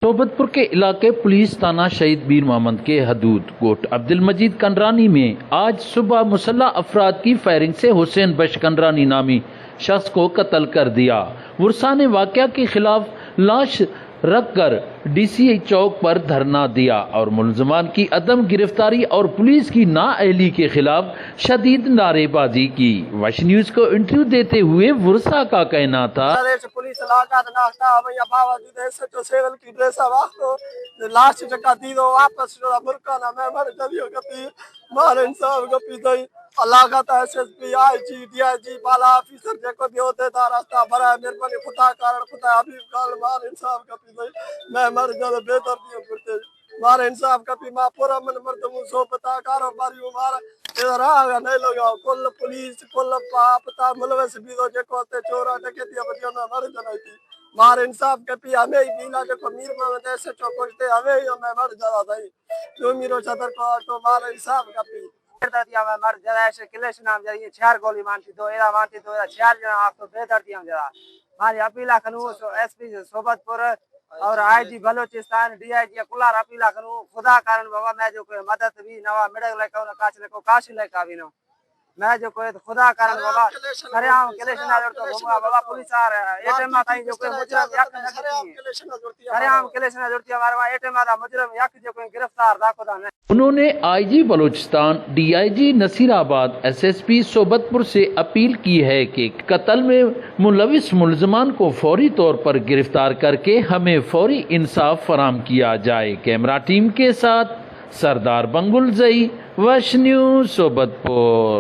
सोबतपुर के इलाके पुलिस थाना शहीद बीर मोहम्मद के हदूद कोट अब्दुल मजीद कंडरानी में आज सुबह मुसल्लह अफराद की फायरिंग से हुसैन बश कंडरानी नामी शख्स को कत्ल कर दिया। वर्षा ने वाक़या के खिलाफ लाश रखकर डीसीआई चौक पर धरना दिया और मुलजमान की अदम गिरफ्तारी और पुलिस की नाअहली के खिलाफ शदीद नारेबाजी की। वश न्यूज को इंटरव्यू देते हुए वर्षा का कहना था, SSP, IG, DIG, बाला ऑफिसर जेको भी होते था रास्ता भरा मेहरबानी खुदा कारण खुदा हबीब काल मार इंसाफ का पी मैं मर ज्यादा बेहतर दियो करते मार इंसाफ का पी मां पूरा मन मर्द मु सो पता कारोबारी मार इधर आगा नहीं लगाओ कुल पुलिस कुल पता मुलवस भी दो जेको ते चोरा डकैती बदियो ना मर जनाई थी मार इंसाफ के पी हमें ही बीना जेको मीर में ऐसे चौकोटे हमें ही मैं मर ज्यादा भाई जो मीरो छतर को तो मार इंसाफ का पी मैं मर जरा ऐसे किले से नाम जरिए चार गोली मानती दो एरा मानती दो एरा चार जना आपको बेदर्दी हम जरा हमारी अपीला करूँ एसपी सोबतपुर और आईजी बलोचिस्तान डीआईजी कुलार अपीला करूँ खुदा कारण बाबा मैं जो कोई मदद भी नवा मिडल लेकर ना काश लेको काशी लेकर भी ना मैं जो कोई खुदा कारण बाबा अरे हम किले से ना तो घूमा बाबा पुलिस आ रहा है एटे माता ही जो कोई मुजरम याक नहीं अरे हम किले से ना जुड़ती हमारे वहां एटे माता मुजरम याक जो कोई गिरफ्तार दाखो दा उन्होंने IG Balochistan, DIG Nasirabad, SSP Sobatpur से अपील की है कि कत्ल में मुलविस मुलजमान को फौरी तौर पर गिरफ्तार करके हमें फौरी इंसाफ फराहम किया जाए। कैमरा टीम के साथ सरदार बंगुल जई, वश न्यूज सोबतपुर।